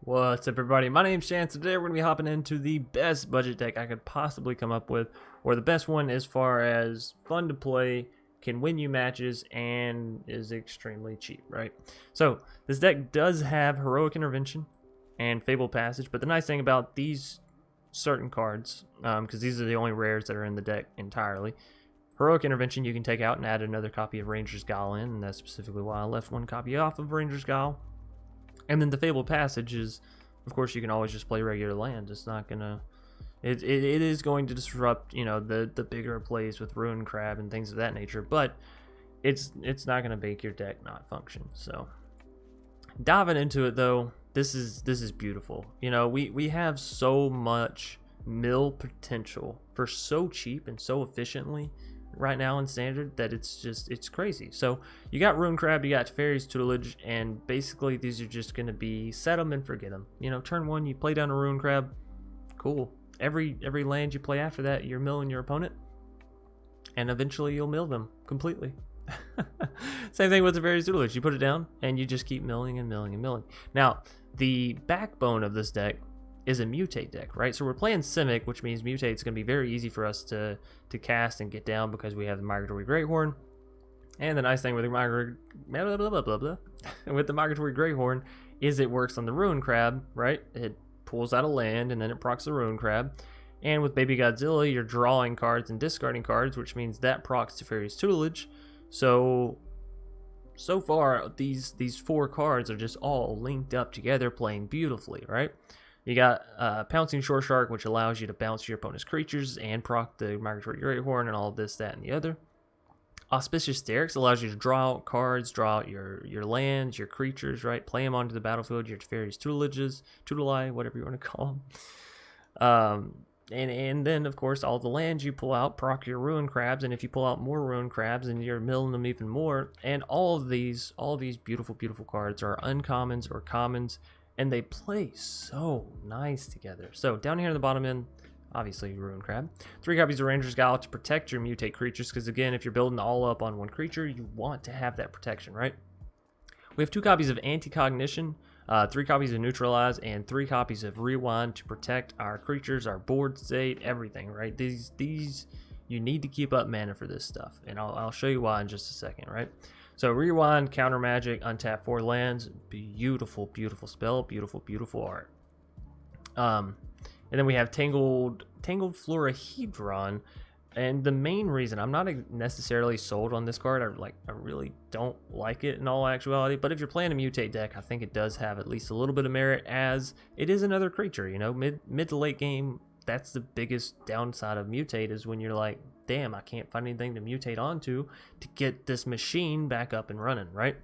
What's up, everybody? My name's Chance. Today we're going to be hopping into the best budget deck I could possibly come up with, or the best one as far as fun to play, can win you matches, and is extremely cheap, right? So this deck does have Heroic Intervention and Fabled Passage, but the nice thing about these certain cards, because these are the only rares that are in the deck entirely, Heroic Intervention you can take out and add another copy of Ranger's Guile in, and that's specifically why I left one copy off of Ranger's Guile. And then the Fabled Passage is, of course, you can always just play regular land. It's not gonna, it is going to disrupt, you know, the bigger plays with Ruin Crab and things of that nature, but it's not gonna make your deck not function. So diving into it though, this is beautiful. You know, we have so much mill potential for so cheap and so efficiently right now in standard that it's crazy. So you got Ruin Crab, you got Teferi's Tutelage, and basically these are just going to be set them and forget them. You know, turn one you play down a Ruin Crab, cool. Every land you play after that you're milling your opponent, and eventually you'll mill them completely. Same thing with the Teferi's Tutelage. You put it down and you just keep milling and milling and milling. Now the backbone of this deck is a mutate deck, right? So we're playing Simic, which means mutate's going to be very easy for us to cast and get down because we have the Migratory Greathorn. And the nice thing with the Migratory Greathorn is it works on the Ruin Crab, right? It pulls out a land and then it procs the Ruin Crab. And with Baby Godzilla, you're drawing cards and discarding cards, which means that procs Teferi's Tutelage. So far, these four cards are just all linked up together, playing beautifully, right? You got Pouncing Shoreshark, which allows you to bounce your opponent's creatures and proc the Migratory Greathorn and all this, that, and the other. Auspicious Starrix allows you to draw out cards, draw out your lands, your creatures, right? Play them onto the battlefield, your Teferi's Tutelages, Tutelage, whatever you want to call them. And then, of course, all the lands you pull out proc your Ruin Crabs, and if you pull out more Ruin Crabs, and you're milling them even more. And all of these beautiful, beautiful cards are uncommons or commons, and they play so nice together. So down here in the bottom end, obviously Ruin Crab. 3 copies of Ranger's Guile to protect your mutate creatures, because again, if you're building all up on one creature, you want to have that protection, right? We have 2 copies of Anticognition, 3 copies of Neutralize, and 3 copies of Rewind to protect our creatures, our board state, everything, right? These you need to keep up mana for this stuff, and I'll show you why in just a second, right? So Rewind, counter magic, untap 4 lands. Beautiful, beautiful spell. Beautiful, beautiful art. And then we have Tangled Florahedron. And the main reason, I'm not necessarily sold on this card. I really don't like it in all actuality. But if you're playing a mutate deck, I think it does have at least a little bit of merit, as it is another creature. You know, mid to late game, that's the biggest downside of mutate, is when you're like, damn, I can't find anything to mutate onto to get this machine back up and running, right?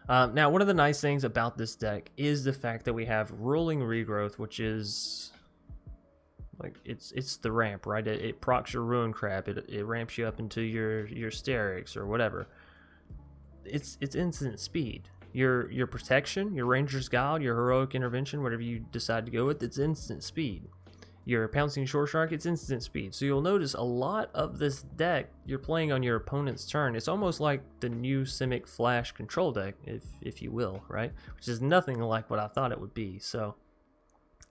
Now, one of the nice things about this deck is the fact that we have Roiling Regrowth, which is like, it's the ramp, right? It procs your Ruin Crab, it ramps you up into your Starrix or whatever. It's instant speed. Your protection, your Ranger's Guile, your Heroic Intervention, whatever you decide to go with, it's instant speed. Your Pouncing Shoreshark, it's instant speed. So you'll notice a lot of this deck you're playing on your opponent's turn. It's almost like the new Simic Flash control deck, if you will, right? Which is nothing like what I thought it would be. So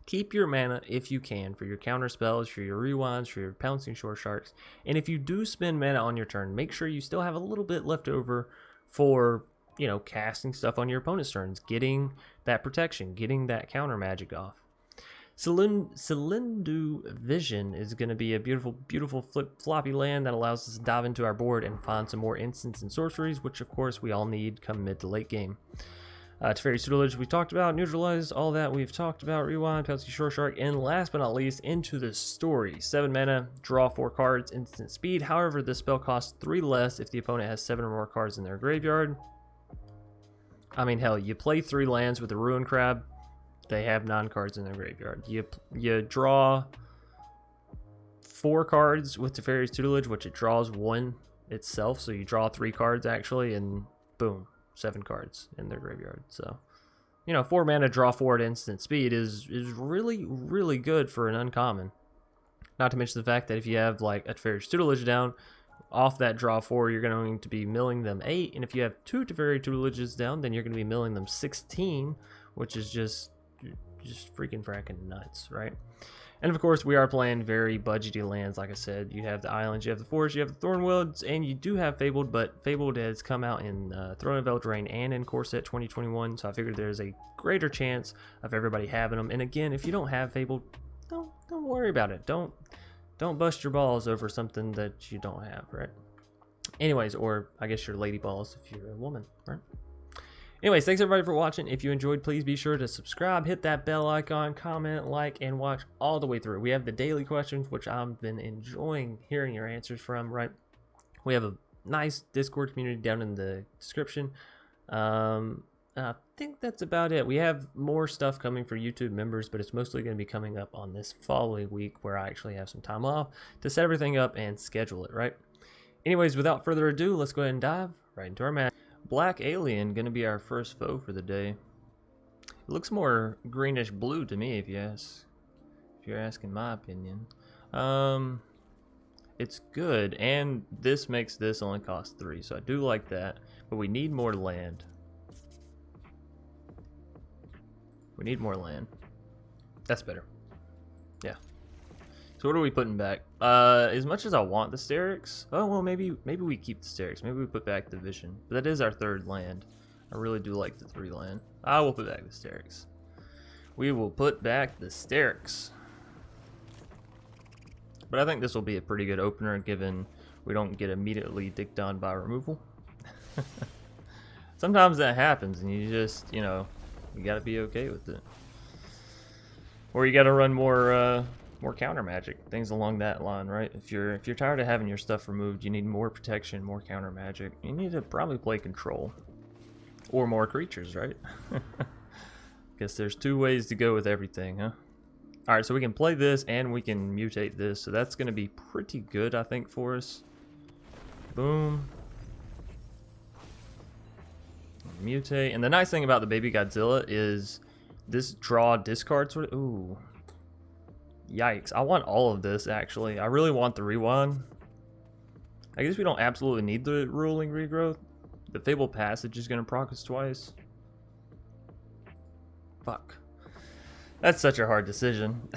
keep your mana if you can for your counter spells, for your rewinds, for your Pouncing Shoresharks. And if you do spend mana on your turn, make sure you still have a little bit left over for, you know, casting stuff on your opponent's turns, getting that protection, getting that counter magic off. Celindu Vision is going to be a beautiful, beautiful floppy land that allows us to dive into our board and find some more instants and sorceries, which of course we all need come mid to late game. Teferi's Tutelage we talked about, Neutralize, all that we've talked about, Rewind, Pouncing Shoreshark, and last but not least, Into the Story. 7 mana, draw 4 cards, instant speed. However, this spell costs 3 less if the opponent has 7 or more cards in their graveyard. I mean, hell, you play 3 lands with the Ruin Crab, they have 9 cards in their graveyard. You draw 4 cards with Teferi's Tutelage, which it draws 1 itself, so you draw 3 cards actually, and boom, 7 cards in their graveyard. So, you know, 4 mana, draw 4 at instant speed is really, really good for an uncommon. Not to mention the fact that if you have like a Teferi's Tutelage down, off that draw 4, you're going to be milling them 8, and if you have 2 Teferi Tutelages down, then you're going to be milling them 16, which is just freaking fracking nuts, right? And of course, we are playing very budgety lands. Like I said, you have the islands, you have the forest, you have the Thornwoods, and you do have Fabled, but Fabled has come out in Throne of Eldraine and in Core Set 2021, so I figured there's a greater chance of everybody having them. And again, if you don't have Fabled, don't worry about it. Don't bust your balls over something that you don't have, right? Anyways, or I guess your lady balls if you're a woman, right? Anyways, thanks everybody for watching. If you enjoyed, please be sure to subscribe, hit that bell icon, comment, like, and watch all the way through. We have the daily questions, which I've been enjoying hearing your answers from, right? We have a nice Discord community down in the description. I think that's about it. We have more stuff coming for YouTube members, but it's mostly going to be coming up on this following week where I actually have some time off to set everything up and schedule it, right? Anyways, without further ado, let's go ahead and dive right into our match. Black Alien gonna be our first foe for the day. It looks more greenish blue to me, if you're asking my opinion. It's good, and this makes this only cost 3, so I do like that. But we need more land. We need more land. That's better. Yeah. So what are we putting back? As much as I want the Starrix, oh well, maybe we keep the Starrix. Maybe we put back the Vision. But that is our 3rd land. I really do like the 3 land. I will put back the Starrix. We will put back the Starrix. But I think this will be a pretty good opener, given we don't get immediately dicked on by removal. Sometimes that happens, and you just, you know, you gotta be okay with it. Or you gotta run more counter magic, things along that line, right? If you're tired of having your stuff removed, you need more protection, more counter magic. You need to probably play control or more creatures, right? Guess there's 2 ways to go with everything, huh? All right, so we can play this and we can mutate this, so that's going to be pretty good, I think, for us. Boom. Mutate, and the nice thing about the Baby Godzilla is this draw discard sort of. Ooh. Yikes, I want all of this, actually. I really want the rewind. I guess we don't absolutely need the Roiling Regrowth. The Fable Passage is going to proc us twice. Fuck. That's such a hard decision.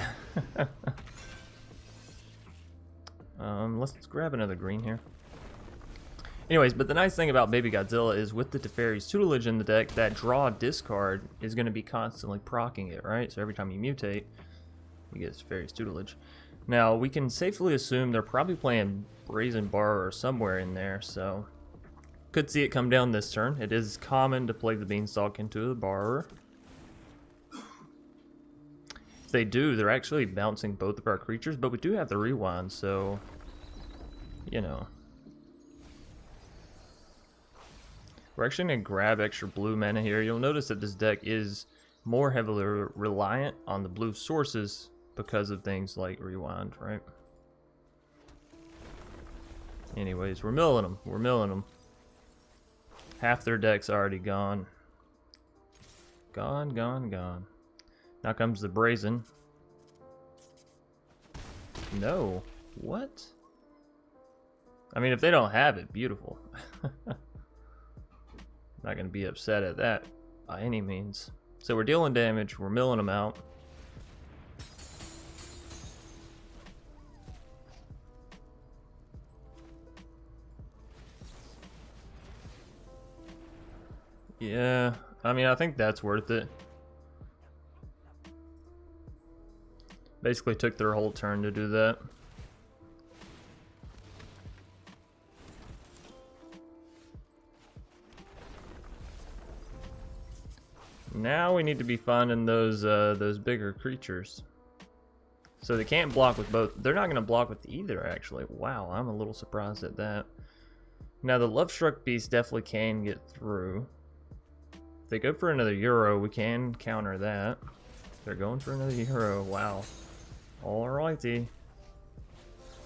Let's grab another green here. Anyways, but the nice thing about Baby Godzilla is with the Teferi's Tutelage in the deck, that draw discard is going to be constantly proccing it, right? So every time you mutate, you get Teferi's Tutelage. Now, we can safely assume they're probably playing Brazen Borrower somewhere in there, so could see it come down this turn. It is common to play the Beanstalk into the Borrower. If they do, they're actually bouncing both of our creatures, but we do have the rewind, so, you know. We're actually going to grab extra blue mana here. You'll notice that this deck is more heavily reliant on the blue sources because of things like rewind, right? Anyways, we're milling them. We're milling them. Half their deck's already gone. Gone, gone, gone. Now comes the Brazen. No. What? I mean, if they don't have it, beautiful. Not going to be upset at that by any means. So we're dealing damage. We're milling them out. Yeah, I mean, I think that's worth it. Basically took their whole turn to do that. Now we need to be finding those bigger creatures. So they can't block with both. They're not going to block with either, actually. Wow, I'm a little surprised at that. Now the Love Struck Beast definitely can get through. If they go for another Euro, we can counter that. They're going for another Euro. Wow. Alrighty.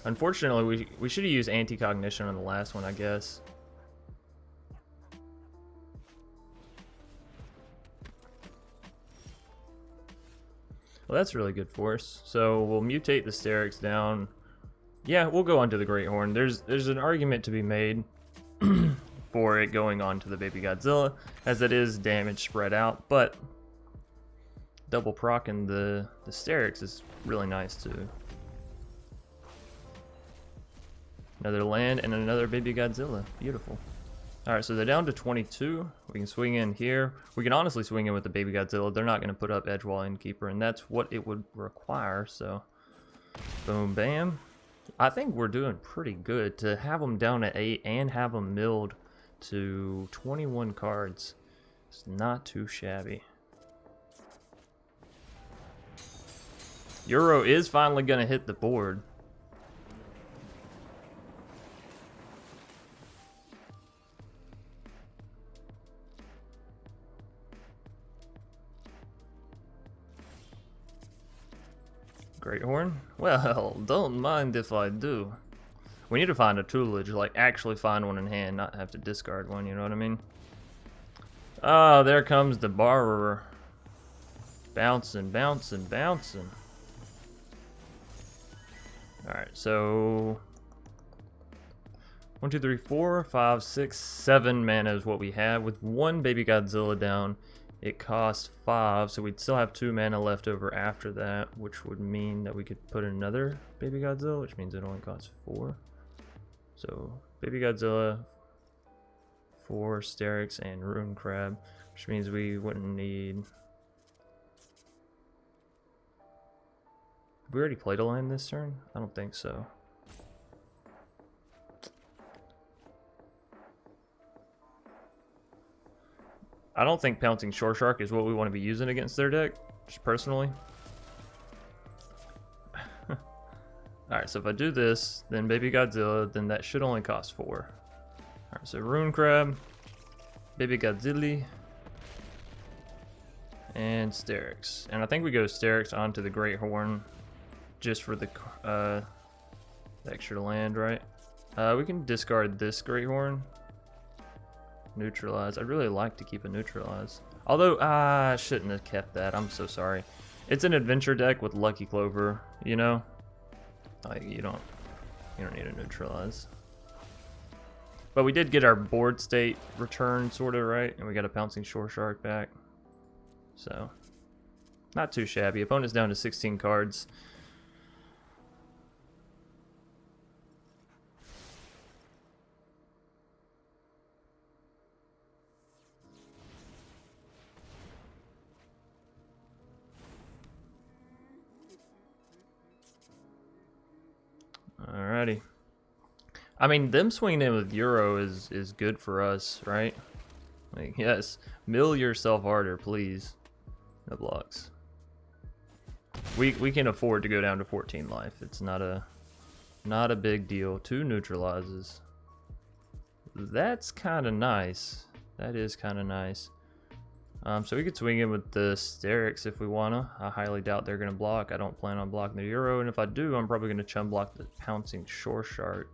Unfortunately, we should have used Anticognition on the last one, I guess. Well, that's really good for us. So we'll mutate the Starrix down. Yeah, we'll go onto the Greathorn. There's an argument to be made for it going on to the Baby Godzilla, as it is damage spread out, but double procking the Starrix is really nice too. Another land and another baby Godzilla. Beautiful. Alright, so they're down to 22. We can swing in here. We can honestly swing in with the baby Godzilla. They're not going to put up Edgewall Innkeeper, and that's what it would require. So, boom, bam. I think we're doing pretty good to have them down at 8 and have them milled to 21 cards. It's not too shabby. Euro is finally going to hit the board. Greathorn? Well, don't mind if I do. We need to find a tutelage, like actually find one in hand, not have to discard one, you know what I mean? Oh, there comes the borrower. Bouncing, bouncing, bouncing. Alright, so 1, 2, 3, 4, 5, 6, 7 mana is what we have. With one baby Godzilla down, it costs 5, so we'd still have 2 mana left over after that, which would mean that we could put another baby Godzilla, which means it only costs 4. So baby Godzilla, 4 Starrix, and Rune Crab, which means we wouldn't need. Have we already played a land this turn? I don't think so. I don't think Pouncing Shoreshark is what we want to be using against their deck, just personally. Alright, so if I do this, then baby Godzilla, then that should only cost 4. Alright, so Rune Crab, baby Godzilla, and Starrix. And I think we go Starrix onto the Greathorn just for the extra land, right? We can discard this Greathorn. Neutralize. I'd really like to keep a Neutralize. Although, I shouldn't have kept that. I'm so sorry. It's an adventure deck with Lucky Clover, you know? Like, you don't need a Neutralize. But we did get our board state return, sort of, right? And we got a Pouncing Shoreshark back. So, not too shabby. Opponent's down to 16 cards. Alrighty. I mean, them swinging in with Euro is good for us, right? Like, yes, mill yourself harder, please. No blocks. We can afford to go down to 14 life. It's not a big deal. 2 neutralizes. That's kind of nice. That is kind of nice. So we could swing in with the Starrix if we wanna. I highly doubt they're gonna block. I don't plan on blocking the Euro, and if I do, I'm probably gonna chum block the Pouncing Shoreshark.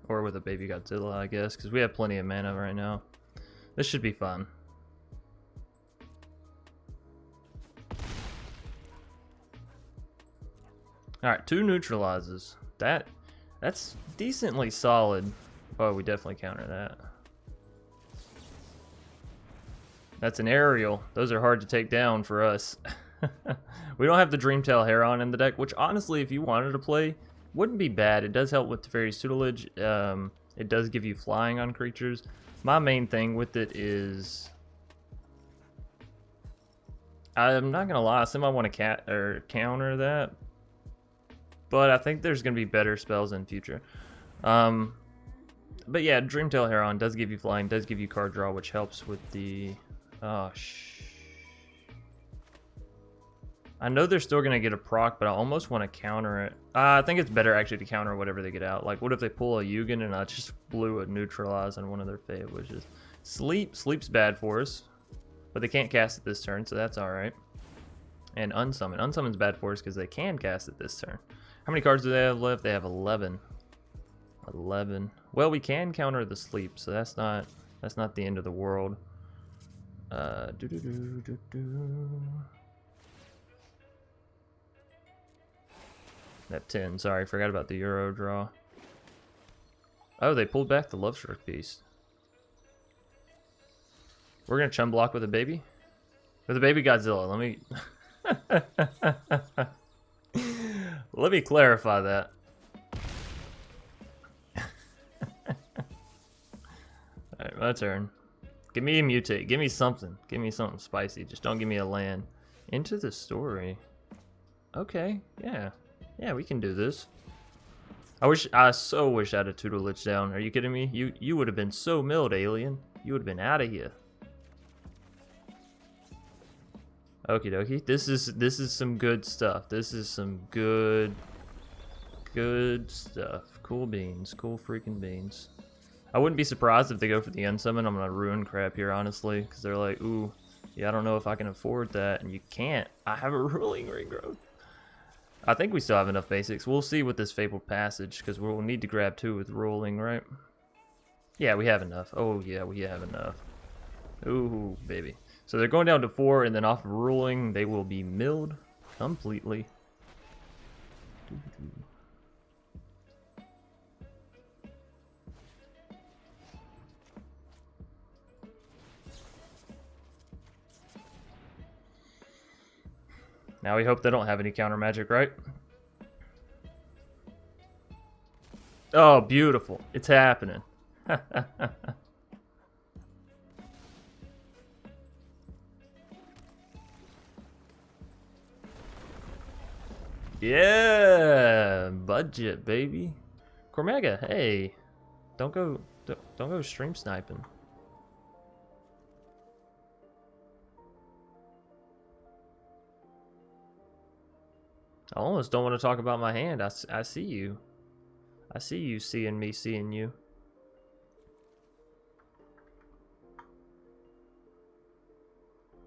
Or with a baby Godzilla, I guess, because we have plenty of mana right now. This should be fun. Alright, 2 neutralizes. That's decently solid. Oh, we definitely counter that. That's an aerial. Those are hard to take down for us. We don't have the Dreamtail Heron in the deck, which honestly, if you wanted to play, wouldn't be bad. It does help with Teferi's Tutelage. It does give you flying on creatures. My main thing with it is, I'm not gonna lie, I want to counter that, but I think there's gonna be better spells in future. But yeah, Dreamtail Heron does give you flying, does give you card draw, which helps with the. I know they're still gonna get a proc, but I almost want to counter it. I think it's better actually to counter whatever they get out. Like, what if they pull a Yugen and I just blew a Neutralize on one of their fav, which is Sleep. Sleep's bad for us, but they can't cast it this turn, so that's all right. And Unsummon. Unsummon's bad for us because they can cast it this turn. How many cards do they have left? They have 11. 11. Well, we can counter the Sleep, so that's not the end of the world. That 10. Sorry, forgot about the Euro draw. Oh, they pulled back the Love Shark Beast. We're gonna chum block with a baby? With a baby Godzilla, let me... let me clarify that. Alright, my turn. Give me a mutate. Give me something. Give me something spicy. Just don't give me a land. Into the story. Okay, yeah. Yeah, we can do this. I so wish I had a tutelage down. Are you kidding me? You would have been so milled, alien. You would have been out of here. Okie dokie. This is some good stuff. This is some good stuff. Cool beans. Cool freaking beans. I wouldn't be surprised if they go for the unsummon. I'm gonna ruin crap here, honestly, because they're like, ooh, yeah, I don't know if I can afford that, and you can't. I have a Roiling Regrowth. I think we still have enough basics. We'll see with this Fabled Passage, because we'll need to grab 2 with Rolling, right? Yeah, we have enough. Oh, yeah, we have enough. Ooh, baby. So they're going down to 4, and then off of Rolling, they will be milled completely. Now we hope they don't have any counter magic, right? Oh, beautiful. It's happening. Yeah, budget, baby. Cormega, hey. Don't go stream sniping. I almost don't want to talk about my hand. I see you. I see you seeing me seeing you.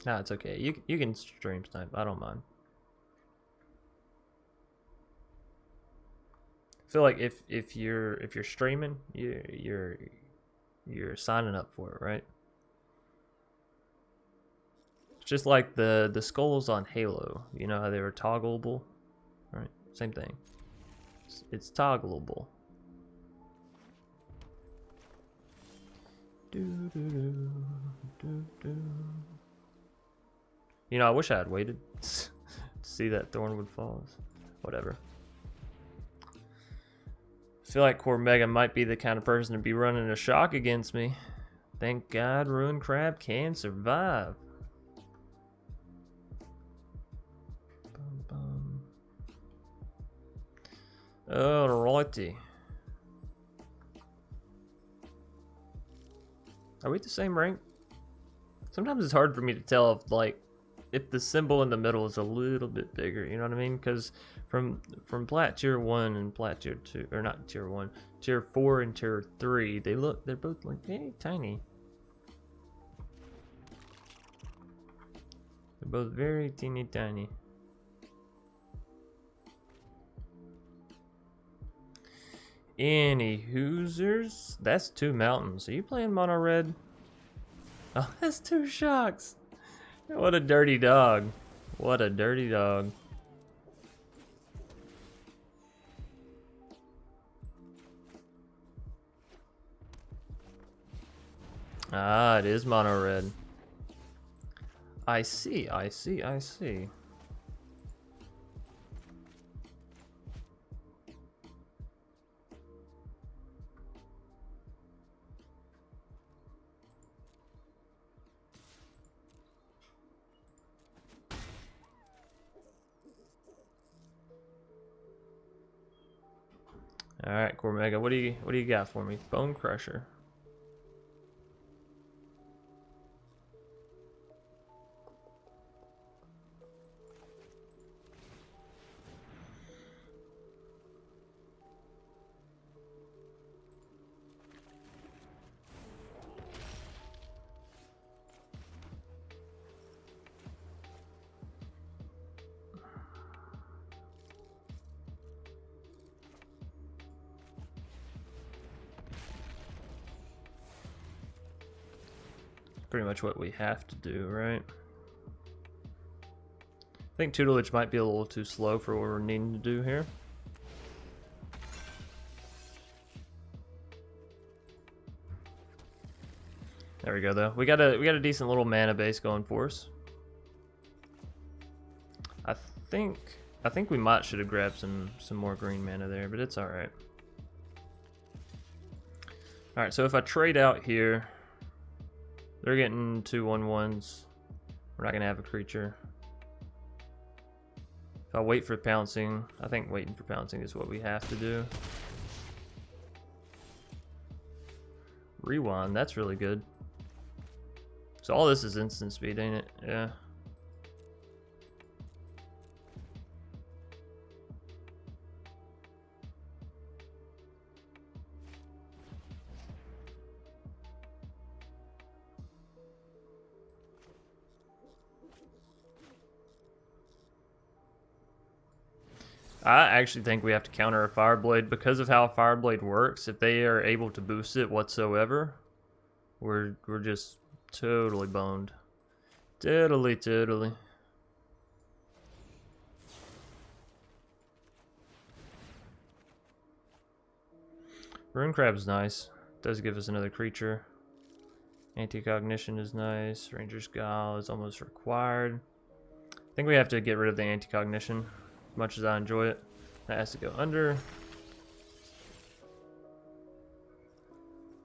Nah, it's okay. You can stream snipe. I don't mind. I feel like if you're streaming, you're signing up for it, right? It's just like the skulls on Halo. You know how they were toggleable? Right, same thing. It's toggleable. You know, I wish I had waited to see that Thornwood Falls. Whatever. I feel like Cormega might be the kind of person to be running a shock against me. Thank God Ruined Crab can survive. Alrighty. Are we the same rank? Sometimes it's hard for me to tell if the symbol in the middle is a little bit bigger, you know what I mean? Because from plat tier 1 and plat tier 2, or not tier 1, tier 4 and tier 3, they're both like very tiny. They're both very teeny tiny. Any Hoosers? That's 2 mountains. Are you playing mono red? Oh, that's 2 shocks. What a dirty dog. What a dirty dog. Ah, it is mono red. I see, I see, I see. All right, Cormega, what do you got for me? Bone Crusher. Pretty much what we have to do, right? I think Tutelage might be a little too slow for what we're needing to do here. There we go though. We got a decent little mana base going for us. I think we should have grabbed some more green mana there, but it's all right. All right, so if I trade out here, they're getting 2/1/1s. We're not gonna have a creature. If I wait for pouncing, I think waiting for pouncing is what we have to do. Rewind, that's really good. So all this is instant speed, ain't it? Yeah. I actually think we have to counter a Fireblade because of how Fireblade works. If they are able to boost it whatsoever, we're just totally boned. Totally. Rune Crab's nice. Does give us another creature. Anticognition is nice. Ranger's Guile is almost required. I think we have to get rid of the Anticognition. As much as I enjoy it, that has to go under.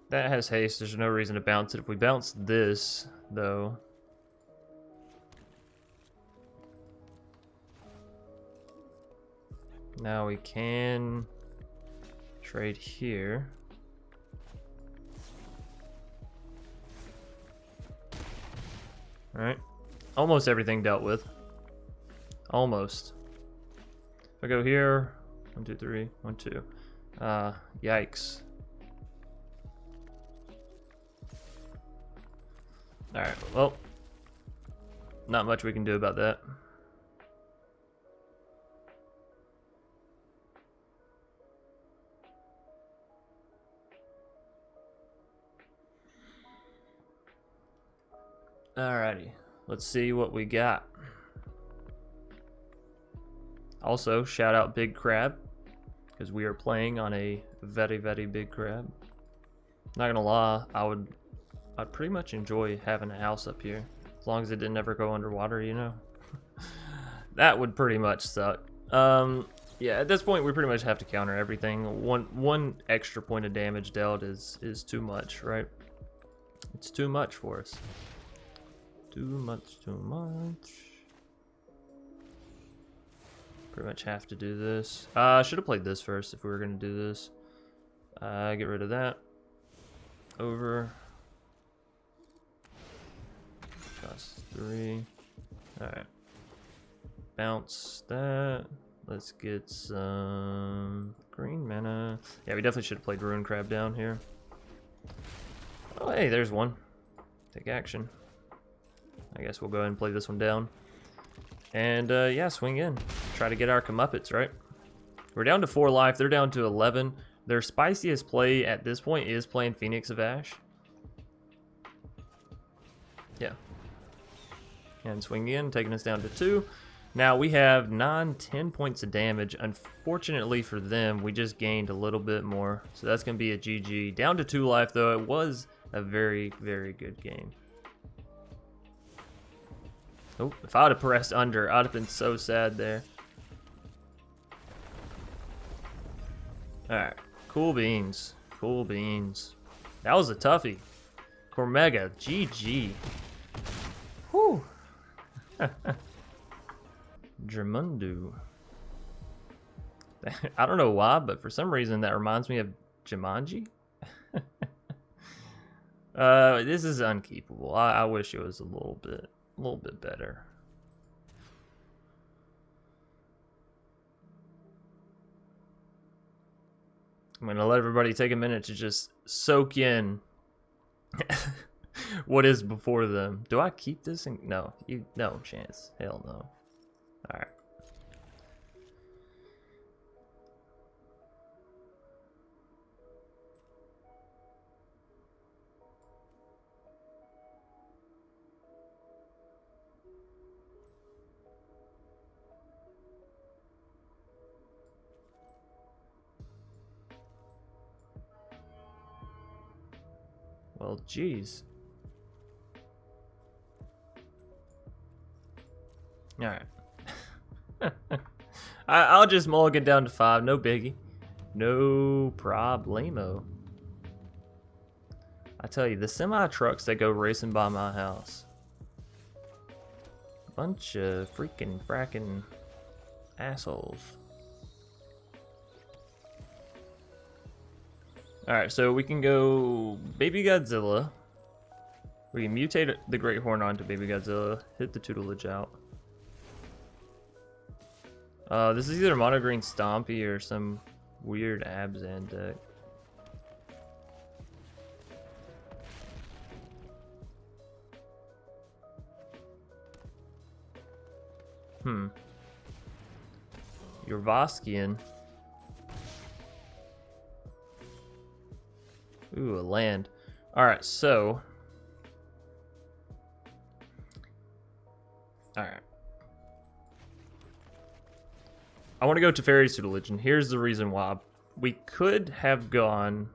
That has haste. There's no reason to bounce it. If we bounce this, though, now we can trade here. All right, almost everything dealt with. Almost. If I go here, 1, 2, 3, 1, 2. Yikes. Alright, well, not much we can do about that. Alrighty, let's see what we got. Also, shout out Big Crab, because we are playing on a very, very big crab. Not gonna lie, I'd pretty much enjoy having a house up here, as long as it didn't ever go underwater, you know? That would pretty much suck. Yeah, at this point we pretty much have to counter everything. One extra point of damage dealt is too much, right? It's too much for us. Too much. Pretty much have to do this. I should have played this first if we were going to do this. Get rid of that. Over. Cost 3. Alright. Bounce that. Let's get some green mana. Yeah, we definitely should have played Rune Crab down here. Oh, hey, there's one. Take action. I guess we'll go ahead and play this one down. And yeah, swing in. Try to get our comeuppets, right? We're down to 4 life. They're down to 11. Their spiciest play at this point is playing Phoenix of Ash. Yeah. And swing in, taking us down to 2. Now we have 10 points of damage. Unfortunately for them, we just gained a little bit more. So that's going to be a GG. Down to 2 life, though. It was a very, very good game. Oh, if I would have pressed under, I'd have been so sad there. Alright, cool beans. Cool beans. That was a toughie. Cormega, GG. Whew. Dramundu. I don't know why, but for some reason that reminds me of Jumanji. This is unkeepable. I wish it was a little bit better. I'm gonna let everybody take a minute to just soak in what is before them. Do I keep this? No, no chance. Hell no. All right. Well, geez. Alright. I'll just mulligan down to 5, no biggie. No problemo. I tell you, the semi-trucks that go racing by my house. Bunch of freaking fracking assholes. Alright, so we can go Baby Godzilla. We can mutate the Greathorn onto Baby Godzilla, hit the Tutelage out. This is either Mono Green Stompy or some weird Abzan deck. Your Voskian. Ooh, a land. Alright, so. Alright. I want to go to Teferi's Tutelage, and here's the reason why. We could have gone.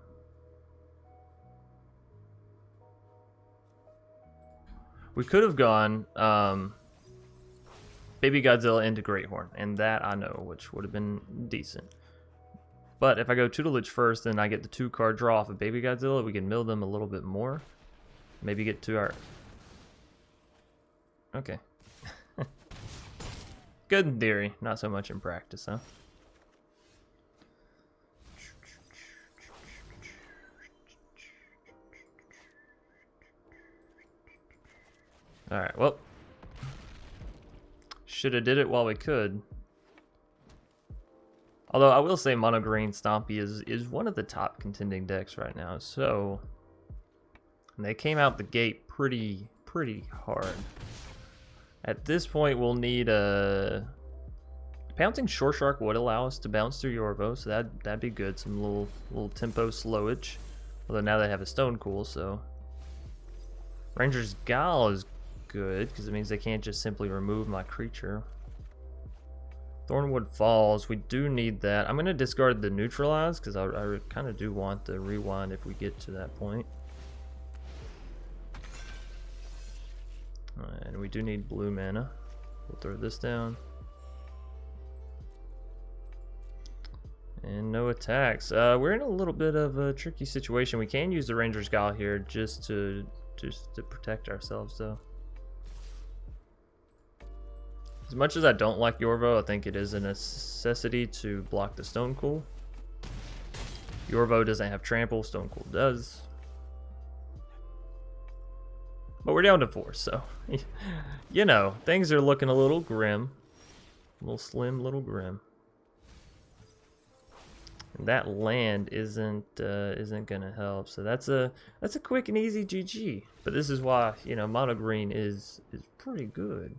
Baby Godzilla into Greathorn, and that I know, which would have been decent. But if I go Tutelage first, then I get the 2-card draw off of Baby Godzilla. We can mill them a little bit more. Maybe get to our... Okay. Good in theory, not so much in practice, huh? Alright, well. Shoulda did it while we could. Although I will say Mono Green Stompy is one of the top contending decks right now. So they came out the gate pretty hard. At this point, we'll need a Pouncing Shoreshark would allow us to bounce through Yorvo, so that'd be good. Some little tempo slowage. Although now they have a Stone Cool, so Ranger's Guile is good because it means they can't just simply remove my creature. Thornwood Falls, we do need that. I'm going to discard the Neutralize because I kind of do want the rewind if we get to that point. And we do need blue mana. We'll throw this down. And no attacks. We're in a little bit of a tricky situation. We can use the Ranger's Guile here just to protect ourselves though. As much as I don't like Yorvo, I think it is a necessity to block the Stone Cool. Yorvo doesn't have Trample, Stone Cool does. But we're down to 4, so you know, things are looking a little grim. A little slim, little grim. And that land isn't gonna help. So that's a quick and easy GG. But this is why, you know, Mono Green is pretty good.